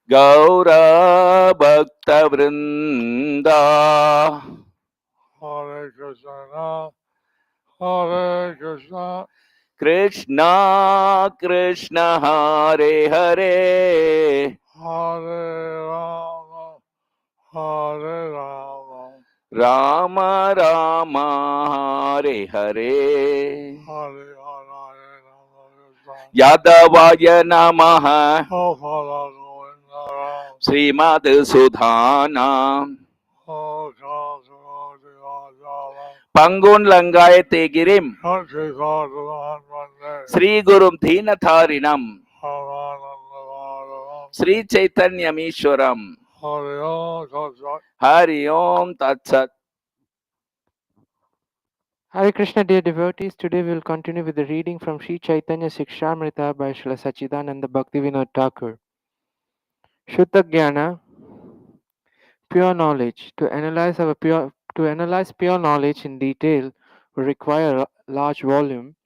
Gaura Bhakta Vrinda. Hare Krishna, Hare Krishna, Krishna Krishna Hare Hare, Hare Rama, Hare Rama, Rama Rama Hare Hare. Hare Hare Rama, Yadavaya Namaha, O Hare Govinda, Srimad Sudhana, O Kashmiri, Pangun Langayate Girim, Country Godman Monday, Sri Gurum Dhinatharinam, Advaitavāda, Sri Chaitanya Mishwaram, Hare Om Tatsat. Hari Om Tat Sat. Hare Krishna, dear devotees. Today we will continue with the reading from Sri Chaitanya Shikshamrita by Srila Sachidananda Bhaktivinoda Thakur. Shuddha Jnana, pure knowledge. To analyze pure knowledge in detail would require a large volume,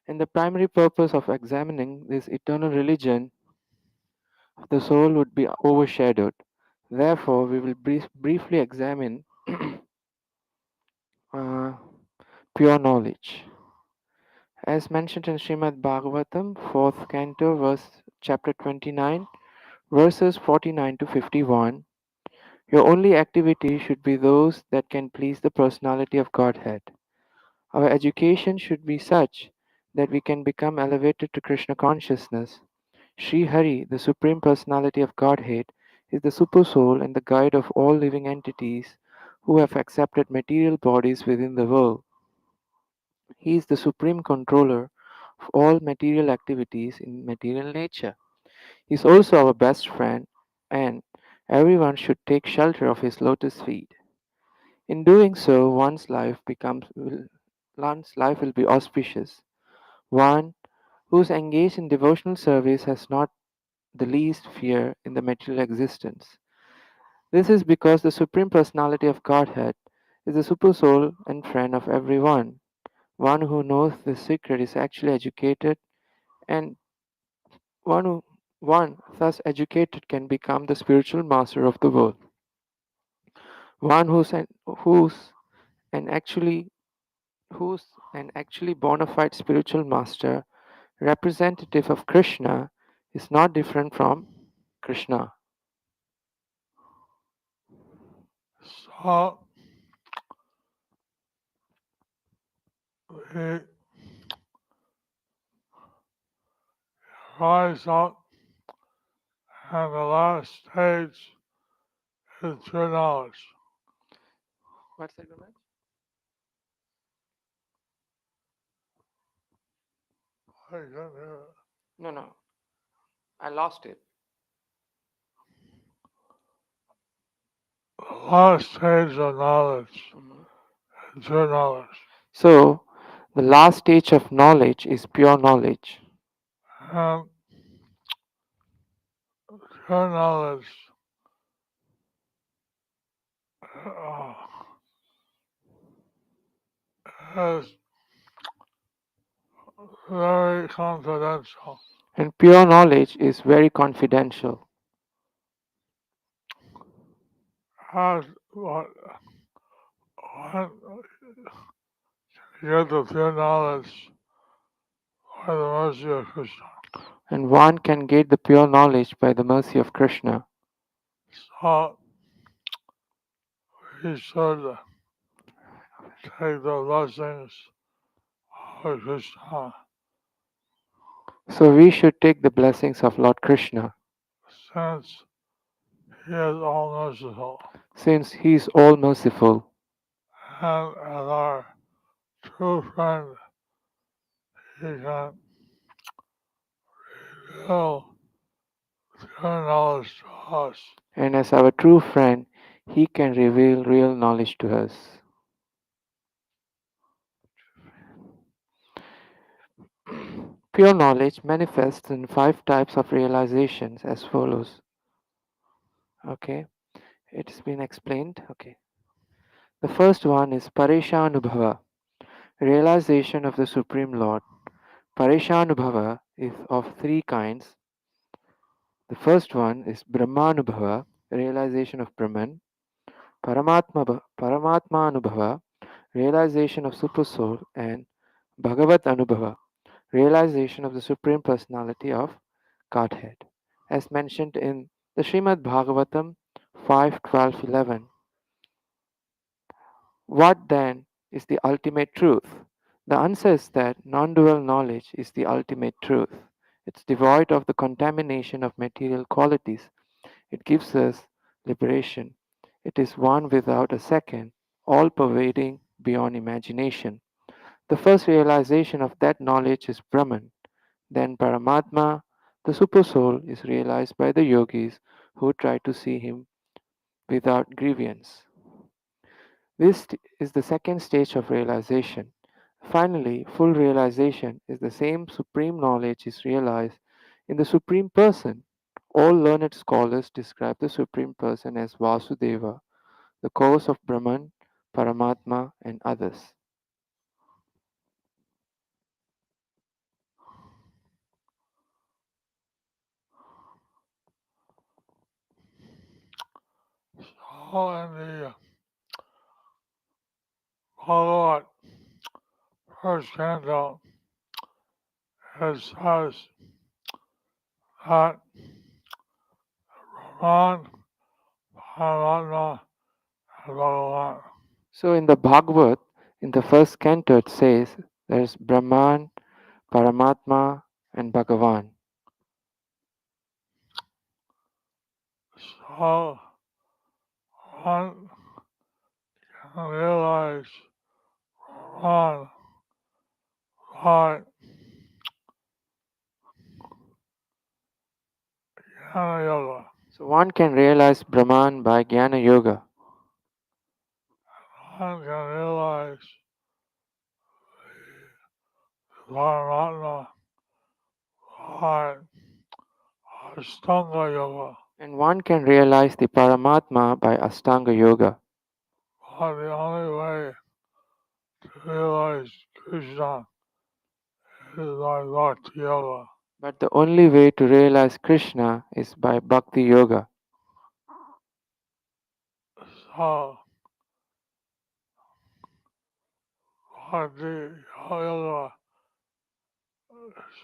and the primary purpose of examining this eternal religion of the soul would be overshadowed. Therefore, we will briefly examine pure knowledge. As mentioned in Srimad Bhagavatam, 4th canto, chapter 29, verses 49 to 51, your only activity should be those that can please the personality of Godhead. Our education should be such that we can become elevated to Krishna consciousness. Sri Hari, the Supreme Personality of Godhead, is the super soul and the guide of all living entities who have accepted material bodies within the world. He is the supreme controller of all material activities in material nature. He is also our best friend, and everyone should take shelter of his lotus feet. In doing so, one's life will be auspicious. One who is engaged in devotional service has not the least fear in the material existence. This is because the Supreme Personality of Godhead is the super soul and friend of everyone. One who knows this secret is actually educated, and one thus educated can become the spiritual master of the world. One an actually who's an actually bona fide spiritual master, representative of Krishna, is not different from Krishna. So he rise up, and the last stage is true knowledge. What's that, Guruji? I can hear it. No, I lost it. The last stage of knowledge is true knowledge. So, the last stage of knowledge is pure knowledge. And true knowledge is very confidential. And pure knowledge is very confidential. As one get the pure knowledge by the mercy of Krishna. And one can get the pure knowledge by the mercy of Krishna. So we should take the blessings of Krishna So we should take the blessings of Lord Krishna, since he is all merciful. since he is all merciful. And as our true friend, he can reveal pure knowledge to us. And as our true friend, he can reveal real knowledge to us. Pure knowledge manifests in 5 types of realizations as follows. Okay, it's been explained. Okay. The first one is Parisha-anubhava, realization of the Supreme Lord. Parishanubhava is of three kinds. The first one is Brahmanubhava, realization of Brahman, Paramatma-anubhava, realization of Supersoul, and Bhagavat-anubhava, realization of the Supreme Personality of Godhead, as mentioned in the Srimad Bhagavatam 5:12-11. What then is the ultimate truth? The answer is that non dual knowledge is the ultimate truth. It's devoid of the contamination of material qualities. It gives us liberation. It is one without a second, all pervading beyond imagination. The first realization of that knowledge is Brahman. Then Paramatma, the Supersoul, is realized by the yogis who try to see him without grievance. This is the second stage of realization. Finally, full realization is the same supreme knowledge is realized in the Supreme Person. All learned scholars describe the Supreme Person as Vasudeva, the cause of Brahman, Paramatma, and others. So in the Bhagavat first canto, it says that Brahman, Paramatma, and Bhagavan. So in the Bhagavad, in the first canto, it says there is Brahman, Paramatma, and Bhagavan. So one can realize Brahman by Jnana Yoga. So one can realize Brahman by Jnana Yoga. One can realize Paramatma by Ashtanga Yoga. And one can realize the Paramatma by Astanga Yoga. But the only way to realize Krishna is by Bhakti Yoga. But the only way to realize Krishna is by Bhakti Yoga. So Bhakti Yoga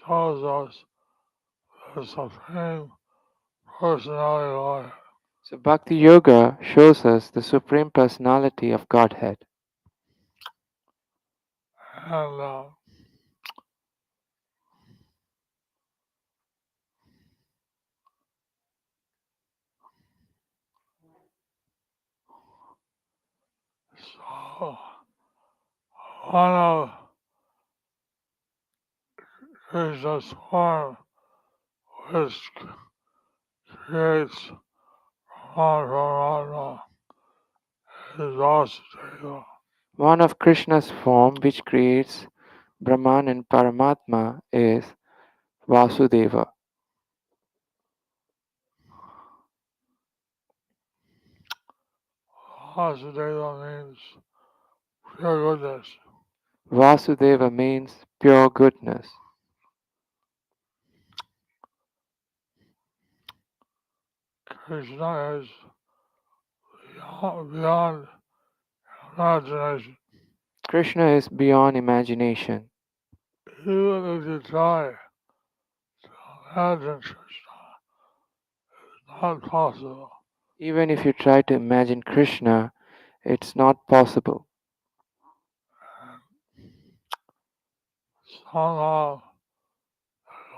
shows us the Supreme Personality of Godhead. So Bhakti Yoga shows us the Supreme Personality of Godhead. And so one of Krishna's form which creates Paramatma is Vasudeva. One of Krishna's form which creates Brahman and Paramatma is Vasudeva. Vasudeva means pure goodness. Vasudeva means pure goodness. Krishna is beyond imagination. Krishna is beyond imagination. Even if you try to imagine Krishna, not possible. Even if you try to imagine Krishna, it's not possible. Somehow,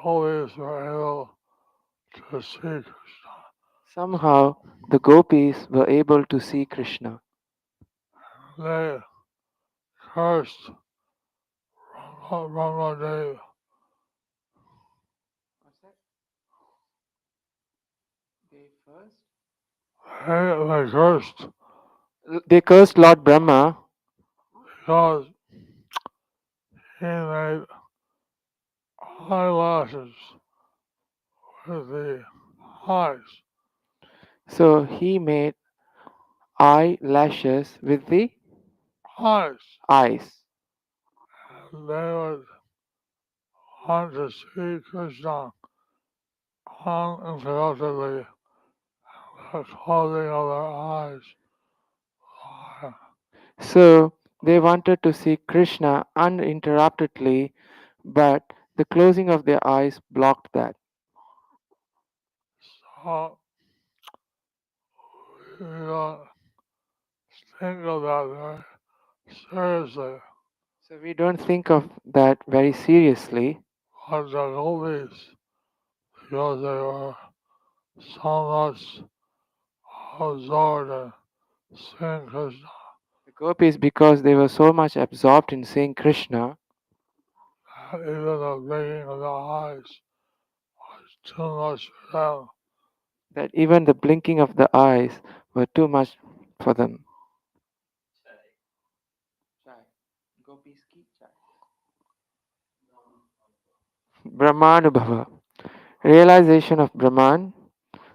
always were able to see Krishna. Somehow the gopis were able to see Krishna. They cursed Brahmadev. They cursed They cursed Lord Brahma because he made eyelashes with the eyes. so he made eyelashes with the Eyes. eyes. They would want to see Krishna uninterruptedly. The closing of their eyes. So they wanted to see Krishna uninterruptedly, but the closing of their eyes blocked that. So we don't think of that very seriously. So we don't think of that very seriously. But the gopis, because they were so much absorbed in seeing Krishna, The gopis, because they were so much absorbed in seeing Krishna, that even the blinking of the eyes was too much for them. that even the blinking of the eyes were too much for them. Brahmanubhava. Realization of Brahman.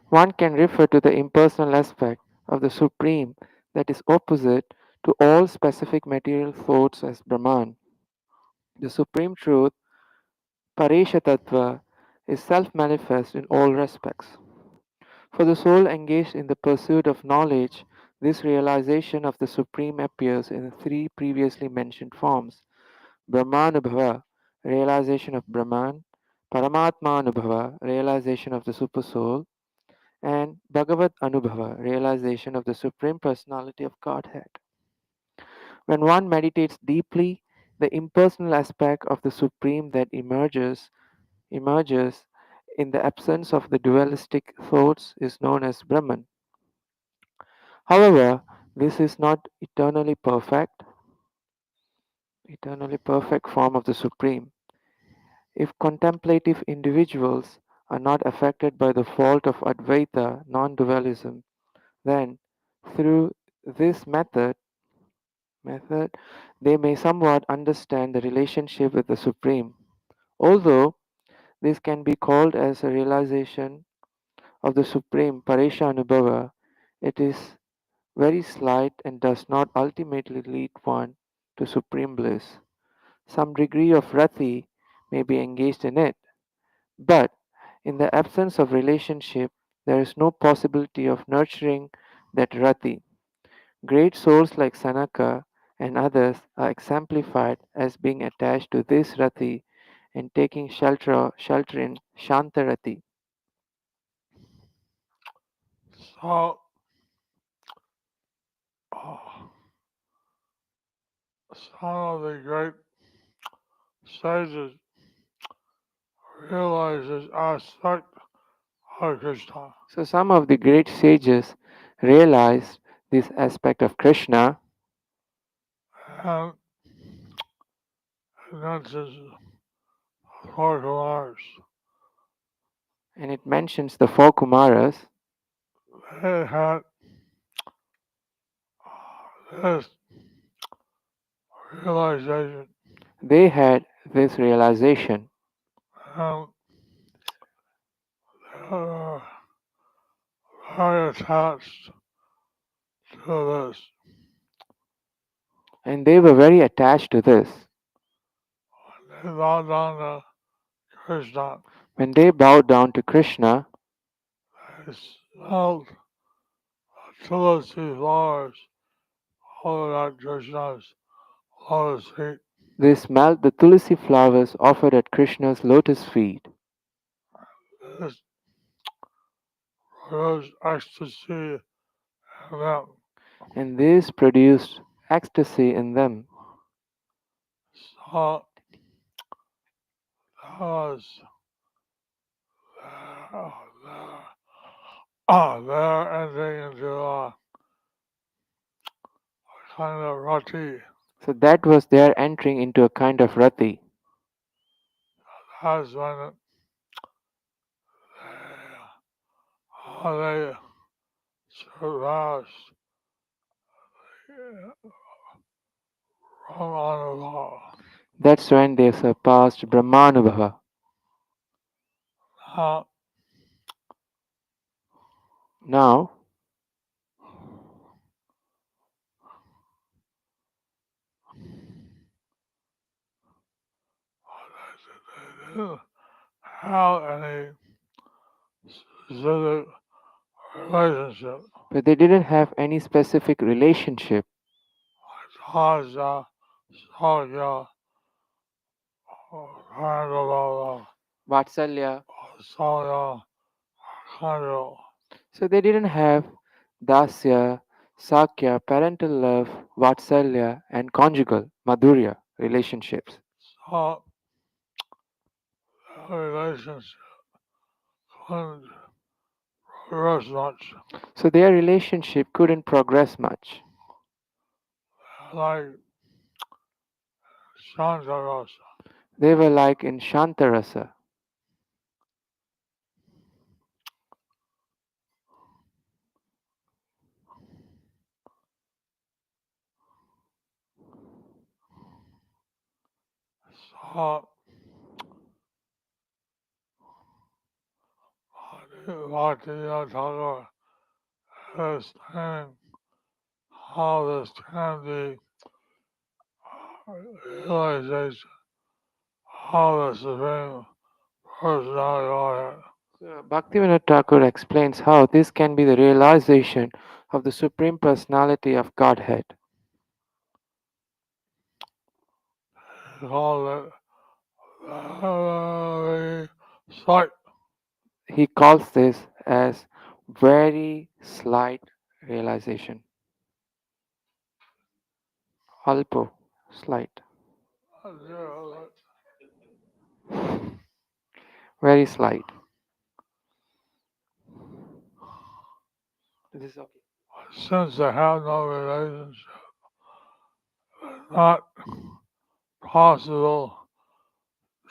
One can refer to the impersonal aspect of the Supreme that is opposite to all specific material thoughts as Brahman. The Supreme Truth, Paresha Tattva, is self manifest in all respects. For the soul engaged in the pursuit of knowledge, this realization of the Supreme appears in three previously mentioned forms: Brahmanubhava, realization of Brahman; Paramatma-anubhava, realization of the Supersoul; and Bhagavat-anubhava, realization of the Supreme Personality of Godhead. When one meditates deeply, the impersonal aspect of the Supreme that emerges in the absence of the dualistic thoughts is known as Brahman. However, this is not eternally perfect form of the Supreme. If contemplative individuals are not affected by the fault of Advaita non-dualism, then through this method they may somewhat understand the relationship with the Supreme. Although this can be called as a realization of the Supreme Paresha Anubhava, it is very slight and does not ultimately lead one to supreme bliss. Some degree of rati may be engaged in it, but in the absence of relationship, there is no possibility of nurturing that rati. Great souls like Sanaka and others are exemplified as being attached to this rati and taking shelter in Shantarati. So, uh, some of the great sages realize this aspect of Krishna. So some of the great sages realized this aspect of Krishna, And that's his four Kumars. and it mentions the four Kumaras. They had this realization They had this realization, and they were very attached to this. and they were very attached to this. They bowed down to Krishna. When they bowed down to Krishna, They smelled tulsi flowers all at Krishna's lotus feet. they smelled the tulsi flowers offered at Krishna's lotus feet. This produced ecstasy in them. And this produced ecstasy in them. So that was their, their entering into a kind of rati. So that was their entering into a kind of rati. That's when they surpassed Brahmanabhava. That's when they surpassed Brahmanubhava. Now, Now, didn't have any specific relationship. But they didn't have any specific relationship. Saja, Saja, Kandalala, Vatsalya. Saja, Kandal. So they didn't have dasya, sakya, parental love, vatsalya, and conjugal, madhurya relationships. So the relationship couldn't progress much. So their relationship couldn't progress much. Like Shantarasa. They were like in Shantarasa. So Bhakti understanding how this can be realization, how the Supreme Personality Godhead So Bhaktivinoda Thakur explains how this can be the realization of the Supreme Personality of Godhead. called it very slight. He calls this as very slight realization. Alpo, slight, very slight. This is okay. Since they have no relationship, not possible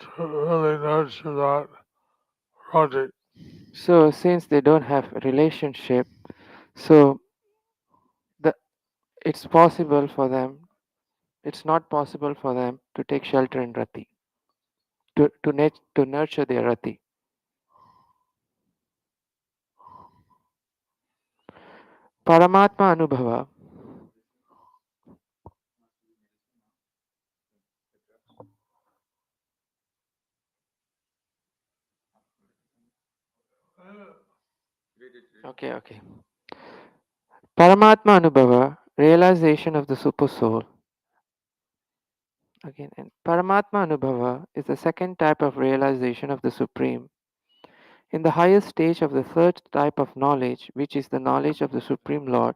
to really nurture that project. So since they don't have a relationship, so the it's possible for them. It's not possible for them to take shelter in rati, to nurture their rati. Paramatma Anubhava. Okay, okay. Paramatma Anubhava, realization of the Super Soul. Again, and Paramatma Anubhava is the second type of realization of the Supreme. In the highest stage of the third type of knowledge, which is the knowledge of the Supreme Lord,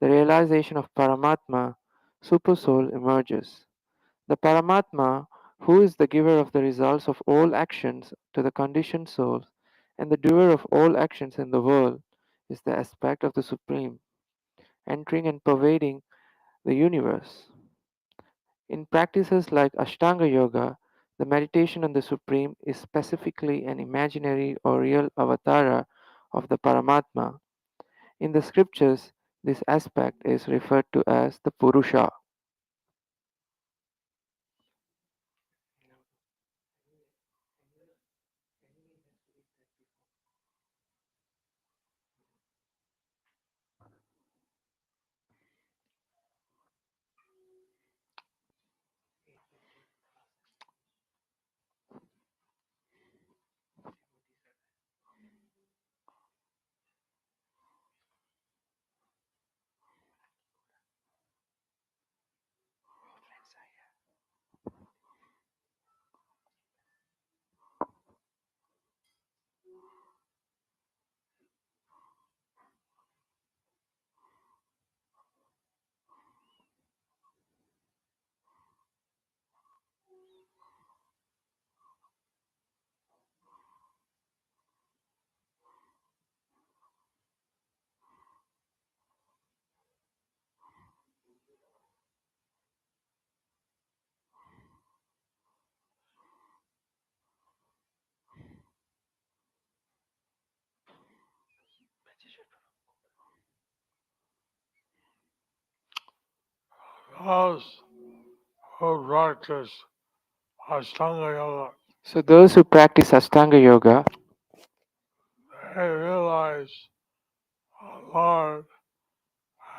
the realization of Paramatma, Super Soul emerges. The Paramatma, who is the giver of the results of all actions to the conditioned souls, and the doer of all actions in the world, is the aspect of the Supreme, entering and pervading the universe. In practices like Ashtanga Yoga, the meditation on the Supreme is specifically an imaginary or real avatara of the Paramatma. In the scriptures, this aspect is referred to as the Purusha. Those who practice Ashtanga Yoga, So, those who practice Ashtanga Yoga, they realize the Lord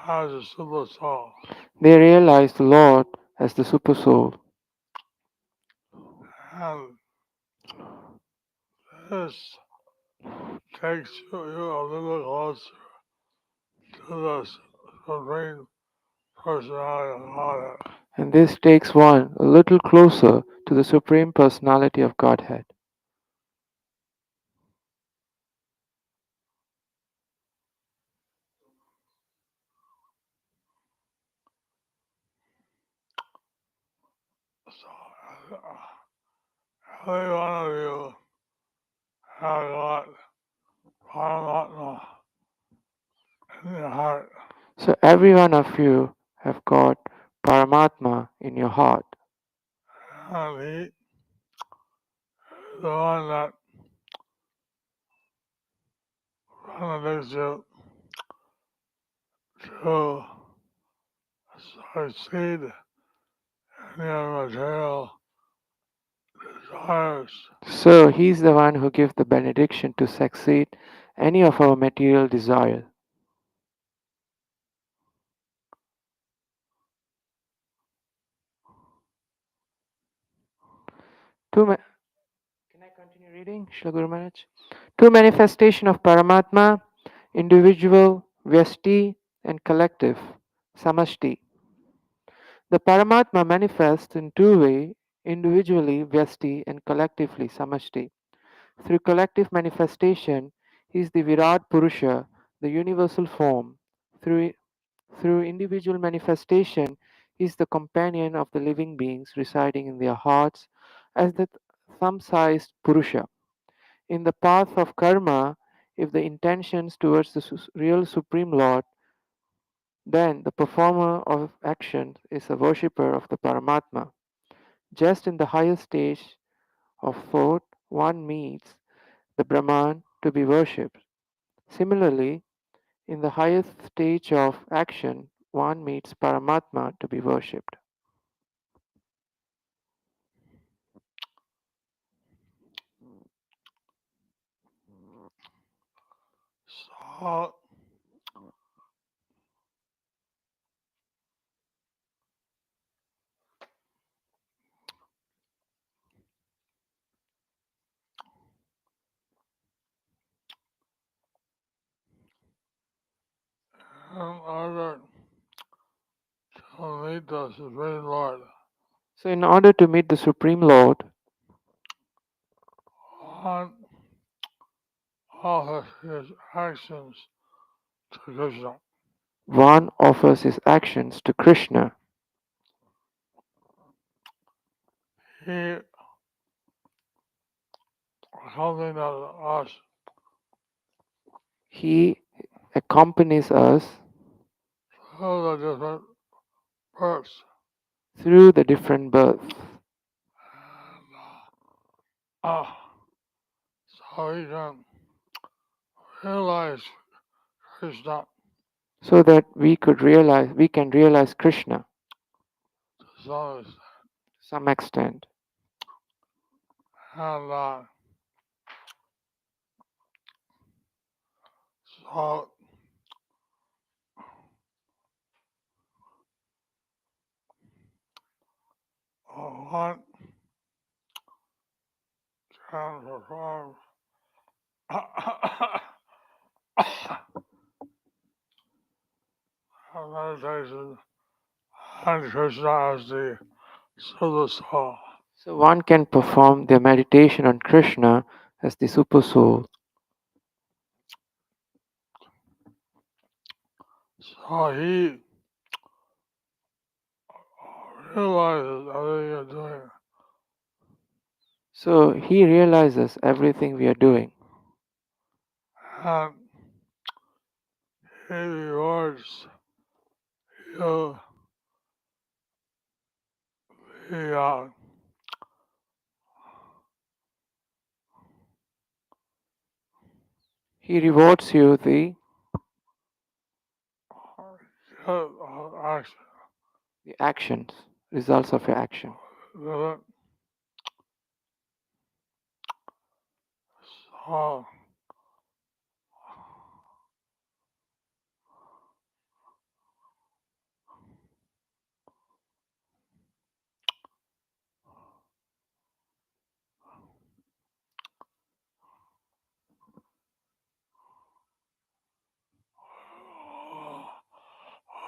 has a super soul. they realize the Lord as the Super Soul. And this takes you a little closer to the Supreme Personality of Godhead. And this takes one a little closer to the Supreme Personality of Godhead. So, every one of you have got Paramatma in your heart. So every one of you have got Paramatma in your heart. And he is the one that benedicts you to succeed in your material desires. So he's the one who gives the benediction to succeed any of our material desire. Can I continue reading, Shri Guru Maharaj? Two manifestation of Paramatma, individual, Vyasti, and collective, Samashti. The Paramatma manifests in two ways, individually, Vyasti, and collectively, Samashti. Through collective manifestation, he is the Virat Purusha, the universal form. Through individual manifestation, he is the companion of the living beings residing in their hearts as the thumb-sized Purusha. In the path of karma, if the intentions towards the real Supreme Lord, then the performer of actions is a worshipper of the Paramatma. Just in the highest stage of thought, one meets the Brahman to be worshipped. Similarly, in the highest stage of action, one meets Paramatma to be worshipped. So, in order to meet the Supreme Lord, So, in order to meet the Supreme Lord, one offers his actions to Krishna. one offers his actions to Krishna. He accompanies us He accompanies us through the different births. through the different births. And, so he can realize Krishna So that we can realize Krishna to some extent. And so one can perform a meditation on Krishna as the Super Soul. So one can perform their meditation on Krishna as the Super Soul. So he realizes everything you're doing. So he realizes everything we are doing. And he rewards you the He rewards you action. the actions, results of your action. So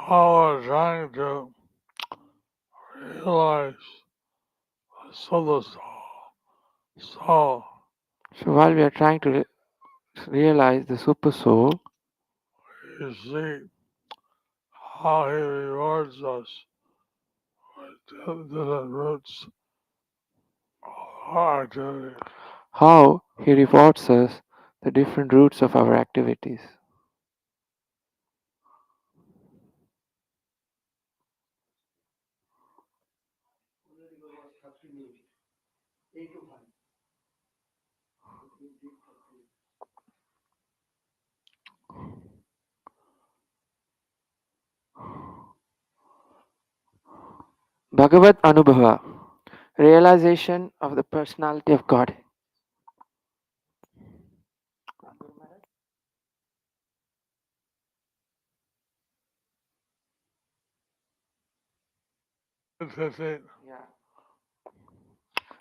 how we're trying to realize the soul. So while we are trying to realize the super soul, You see how he rewards us with different roots of our activities. how he rewards us the different roots of our activities. Bhagavat-anubhava, realization of the personality of God.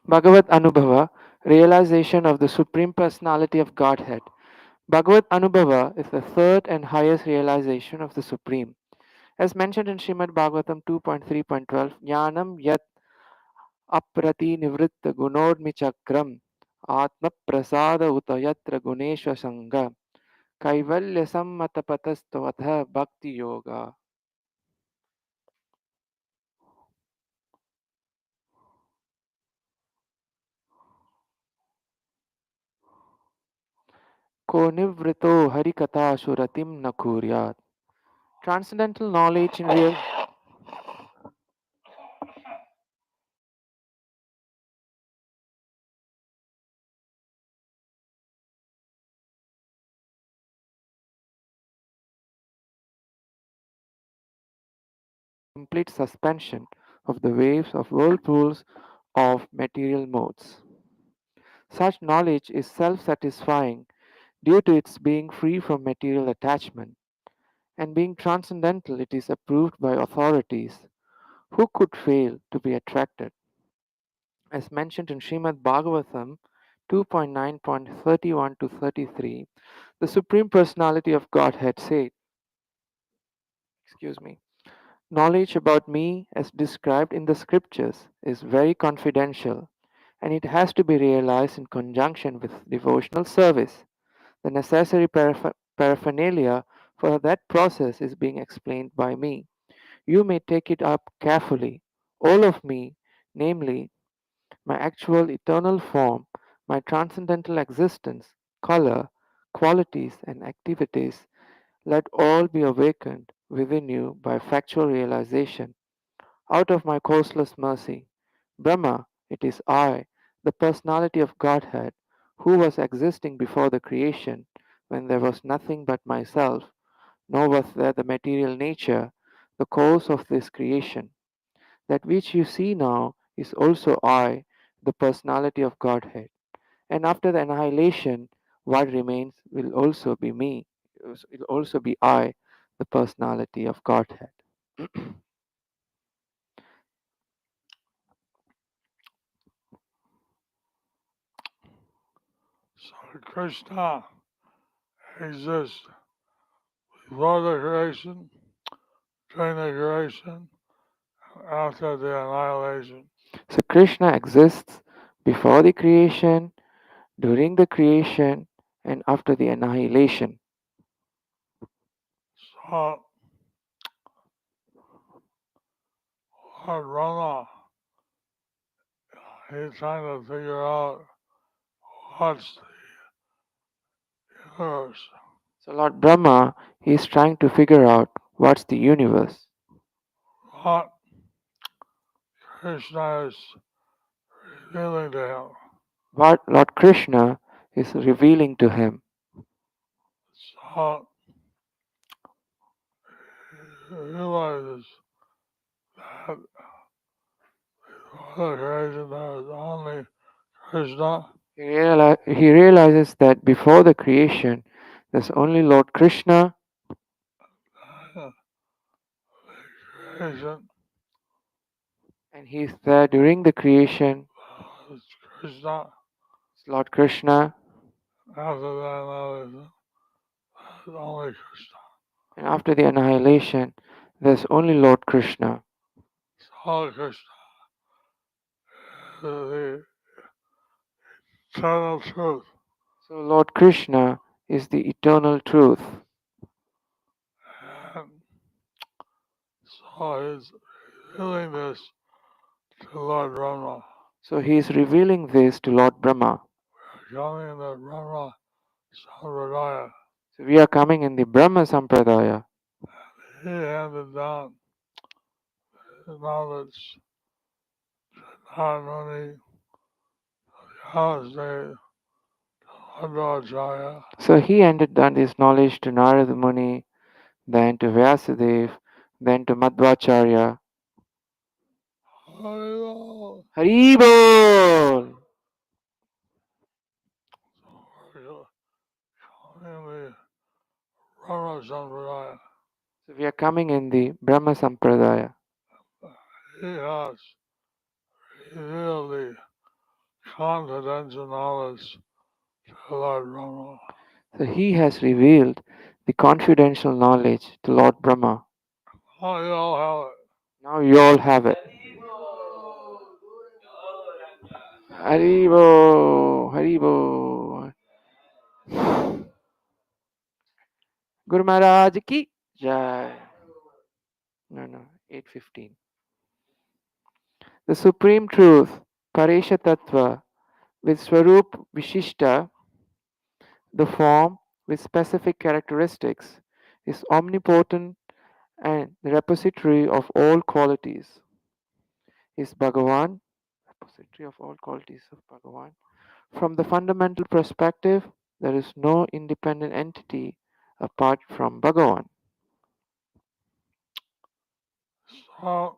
Bhagavat-anubhava, realization of the Supreme Personality of Godhead. Bhagavat-anubhava is the third and highest realization of the Supreme. As mentioned in Srimad Bhagavatam 2.3.12, Jnanam yat aprati nivritta gunodmi chakram atma prasada uta yatra guneshwa sangha kaivalya sammata patastavatha bhakti yoga. Ko nivrito harikata suratim na kuryat. Transcendental knowledge in real complete suspension of the waves of whirlpools of material modes. Such knowledge is self satisfying due to its being free from material attachment, and being transcendental, it is approved by authorities. Who could fail to be attracted? As mentioned in Srimad Bhagavatam 2.9.31 to 33, the Supreme Personality of Godhead said, excuse me, knowledge about me as described in the scriptures is very confidential, and it has to be realized in conjunction with devotional service. The necessary paraphernalia for that process is being explained by me. You may take it up carefully. All of me, namely my actual eternal form, my transcendental existence, color, qualities, and activities, let all be awakened within you by factual realization. Out of my causeless mercy, Brahma, it is I, the personality of Godhead, who was existing before the creation, when there was nothing but myself, nor was there the material nature, the cause of this creation. That which you see now is also I, the personality of Godhead. And after the annihilation, what remains will also be me, will also be I, the personality of Godhead. So Krishna exists before the creation, during the creation, after the annihilation. So Krishna exists before the creation, during the creation, and after the annihilation. So Lord Brahma, he's trying to figure out what's the universe. So Lord Brahma, he is trying to figure out what's the universe. What Krishna is revealing to him. What Lord Krishna is revealing to him. So he realizes that before the creation there was only Krishna, He realizes that before the creation, there's only Lord Krishna, and the creation and he's there during the creation. was Krishna. It's Lord Krishna, After that, there was only Krishna. and after the annihilation, There's only Lord Krishna. So Krishna is the eternal truth. So Lord Krishna is the eternal truth. And so he's revealing this to Lord Brahma. So he is revealing this to Lord Brahma. Coming in the Brahma Sampradaya. So we are coming in the Brahma Sampradaya. He handed down the knowledge to not only Yasde, Advaitavāda, So he handed down this knowledge to Narada Muni, then to Vyasadeva, then to Madhvacharya. Haribo. Haribol! Coming in the Brahma Sampradaya. So we are coming in the Brahma Sampradaya. He has revealed the confidential knowledge to Lord Brahma. So he has revealed the confidential knowledge to Lord Brahma. Now you all have it. Now you all have it. Haribo! Haribo! Guru Maharaj ki Jai. No, 8:15. The Supreme Truth, Paresha Tattva, with Swarup Vishishta, the form with specific characteristics, is omnipotent and the repository of all qualities. Is Bhagavan, repository of all qualities of Bhagavan. From the fundamental perspective, there is no independent entity apart from Bhagavan. So,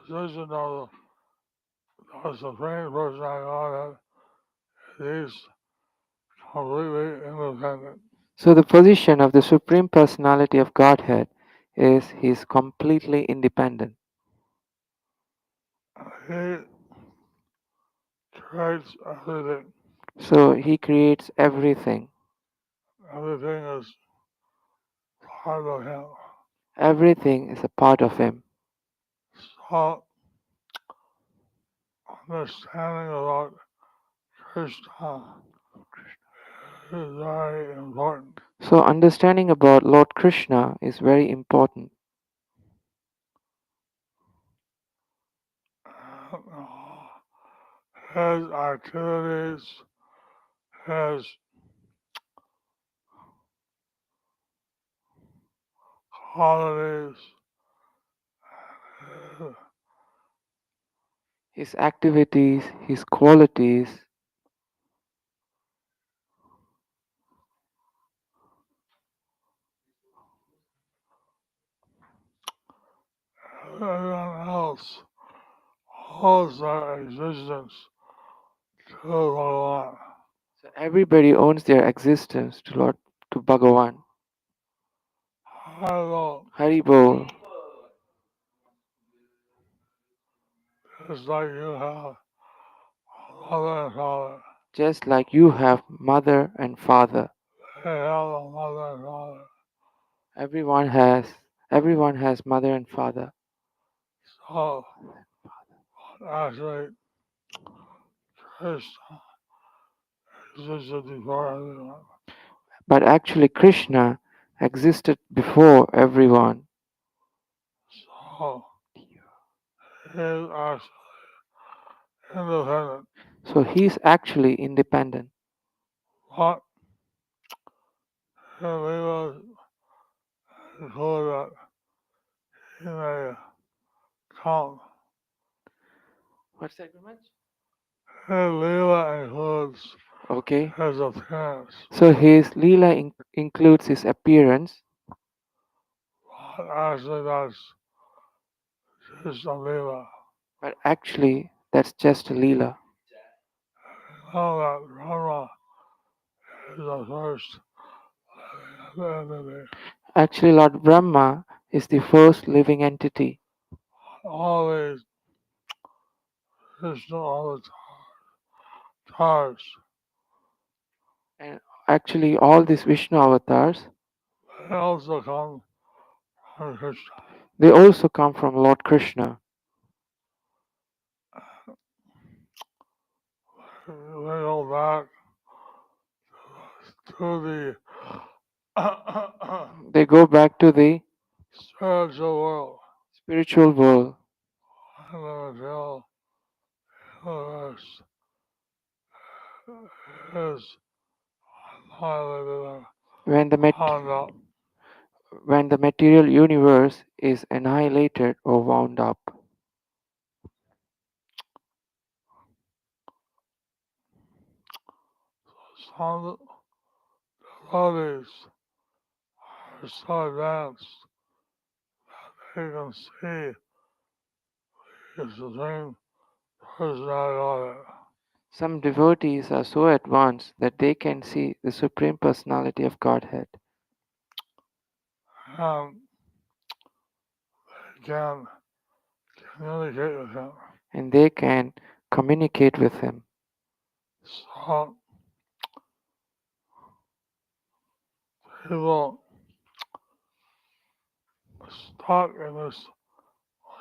position of the Supreme Personality of Godhead is completely independent. So, the position of the Supreme Personality of Godhead is He is completely independent. He creates everything. So, He creates everything. Everything is part of Him. Everything is a part of Him. So, understanding about Krishna is very important. So, understanding about Lord Krishna is very important. His activities, his qualities, His activities, His qualities, everyone else owes their existence to Bhagavan. so everybody owns their existence to Bhagavan. Although, Haribol. just like you have mother and father, Just like you have mother and father. they have a mother and father. Everyone has everyone has mother and father. So, actually, Krishna existed before everyone. But actually Krishna existed before everyone. So, he is actually independent. So he's actually independent. But his Leela include that he may come. What's that, Gurmaj? His Leela includes Okay. his appearance. So his Leela includes his appearance, But actually, that's just a Leela. but actually that's just a Leela. Know that Brahma is the first entity. Actually Lord Brahma is the first living entity. All these Krishna avatars, And actually all these Vishnu avatars, they also come from Krishna. They also come from Lord Krishna. They go back to the They go back to the spiritual world spiritual world and the material universe is annihilated when the wound up. when the material universe is annihilated or wound up. Some devotees are so advanced they can see the Supreme Personality of it. Some devotees are so advanced that they can see the Supreme Personality of Godhead And they can communicate with him. and they can communicate with Him. So people stuck in this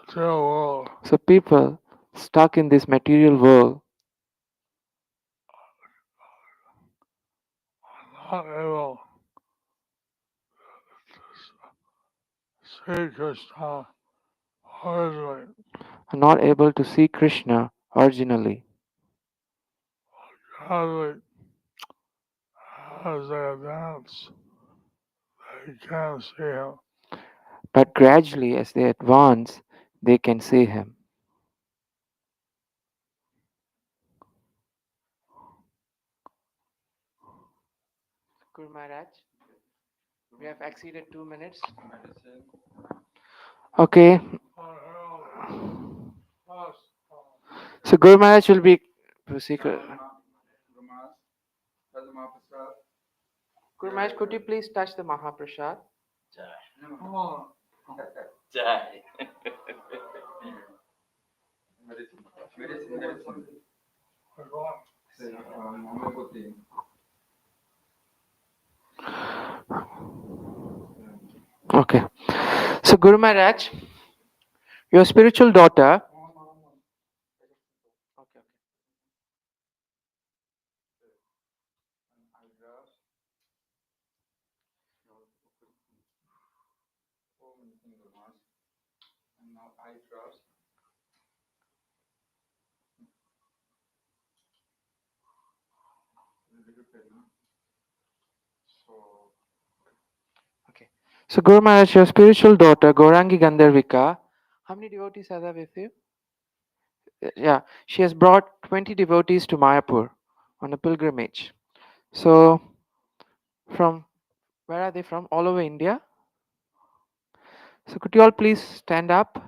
material world So, people stuck in this material world are not able to see Krishna originally. are not able to see Krishna originally. Gradually, as they advance, they can see him. But gradually, as they advance, they can see Him. Guru Maharaj, we have exceeded 2 minutes. Okay, so Guru Maharaj will be. Guru Maharaj, could you please touch the Mahaprasad? Jai. Okay. So, Guru Maharaj, your spiritual daughter. Okay. Okay. So, Guru Maharaj, your spiritual daughter, Gaurangi Gandharvika, how many devotees are there with you? Yeah, she has brought 20 devotees to Mayapur on a pilgrimage. So, from where are they from? All over India. So, could you all please stand up?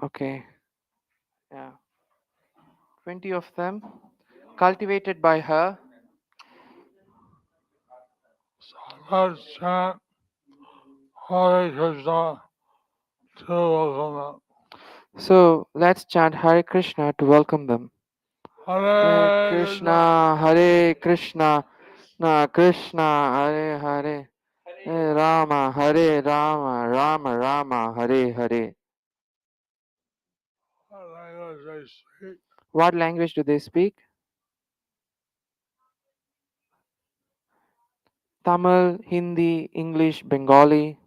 Okay. Yeah. 20 of them, cultivated by her. So let's chant Hare Krishna to welcome them. So, let's chant Hare Krishna to welcome them. Hare Hare Krishna, Krishna, Hare Krishna, Krishna, Hare Hare, Hare Rama, Hare Rama, Rama Rama, Hare Hare. what language they speak. What language do they speak? Tamil, Hindi, English, Bengali.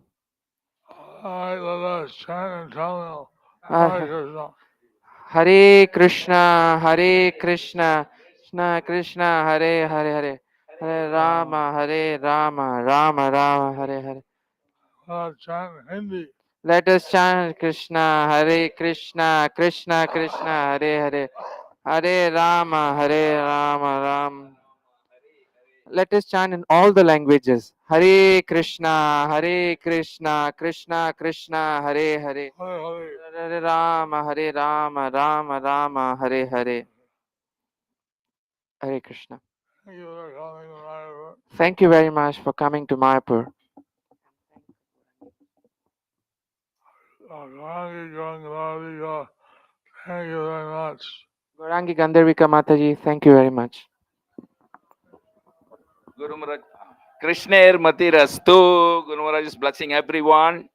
Alright, let us chant in Tamil. Ah, Hare Krishna. Hare Krishna, Hare Krishna, Krishna Krishna, Hare Hare Hare, Hare Rama, Hare Rama, Rama Rama, Hare Hare. Let us chant in Hindi. Let us chant Krishna, Hare Krishna, Krishna Krishna, Hare Hare, Hare Rama, Hare Rama, Ram. Let us chant in all the languages. Hare Krishna, Hare Krishna, Krishna Krishna, Hare Hare, Hare Hare. Hare Rama, Hare Rama, Rama Rama, Hare Hare. Hare Krishna. Thank you for coming to Mayapur. Thank you very much for coming to Mayapur. Gaurangi Gangavika, thank you very much. Gaurangi Gandharvika Mataji, thank you very much. Guru Maharaj. Krishnair Matirastu. Guru Maharaj is blessing everyone.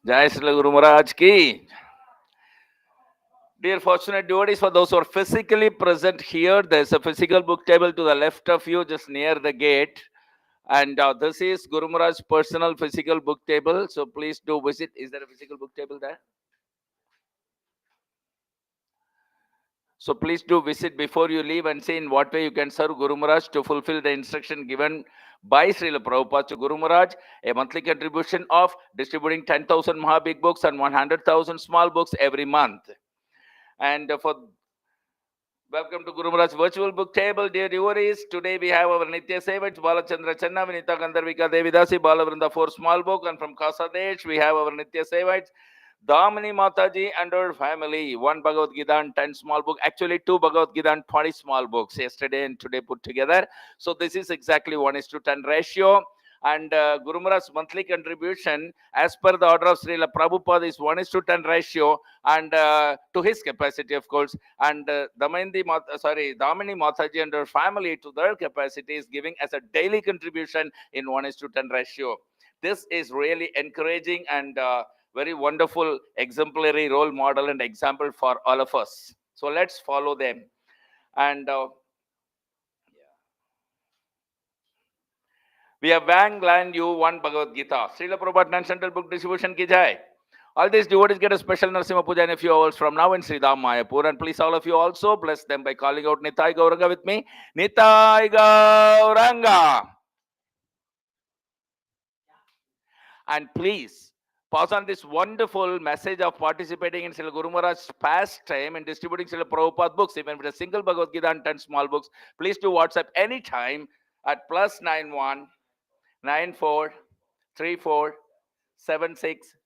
Jai Srila Guru Maharaj ki. Dear fortunate devotees, for those who are physically present here, there's a physical book table to the left of you, just near the gate. And this is Guru Maharaj's personal physical book table. So please do visit. Is there a physical book table there? So please do visit before you leave and see in what way you can serve Guru Maharaj to fulfill the instruction given by Srila Prabhupada to Guru Maharaj, a monthly contribution of distributing 10,000 Maha Big Books and 100,000 small books every month. And for welcome to Guru Maharaj's virtual book table, dear devotees. Today we have our Nitya Sevach, Balachandra Channa, Vinita Gandharvika Devidasi, Balavrinda 4 small book, and from Kasadesh we have our Nitya Sevach, Damini Mataji and her family, 1 Bhagavad Gita and 10 small book. Actually, 2 Bhagavad Gita and 20 small books yesterday and today put together. So this is exactly 1:10 ratio. And Guru Maharaj's monthly contribution, as per the order of Srila Prabhupada, is 1:10 ratio, and to his capacity, of course. And Damini Mataji and her family, to their capacity, is giving as a daily contribution in 1:10 ratio. This is really encouraging and very wonderful exemplary role model and example for all of us. So let's follow them. And we have Wang Lan Yu 1 Bhagavad Gita. Srila Prabhupada non-central book distribution ki jai. All these devotees get a special Narasimha Puja in a few hours from now in Sridham Mayapur. And please all of you also bless them by calling out Nitai Gauranga with me. Nitai Gauranga. And please pass on this wonderful message of participating in Srila Guru Maharaj's pastime and distributing Srila Prabhupada books, even with a single Bhagavad Gita and 10 small books. Please do WhatsApp anytime at +91 94 34 76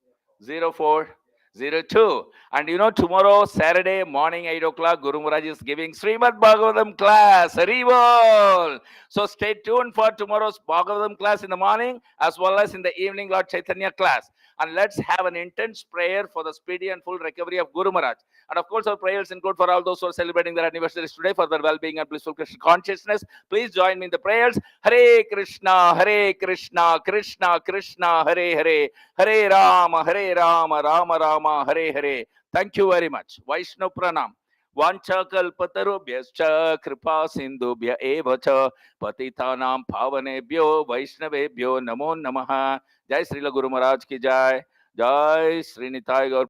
04 02. And you know, tomorrow, Saturday morning, 8 o'clock, Guru Maharaj is giving Srimad Bhagavatam class. Haribol! So stay tuned for tomorrow's Bhagavatam class in the morning as well as in the evening Lord Chaitanya class. And let's have an intense prayer for the speedy and full recovery of Guru Maharaj. And of course, our prayers include for all those who are celebrating their anniversaries today for their well-being and blissful Krishna consciousness. Please join me in the prayers. Hare Krishna, Krishna Krishna, Hare Hare, Hare Rama, Rama Rama, Hare Hare. Thank you very much. Vaishnav Pranam. Vanchakalpatarubhyascha kripa sindubhya eva cha patitanam pavanebhyo vaishnavebhyo namo namaha. Jai Srila Guru Maharaj ki jai. Jai Sri Nitai Gaur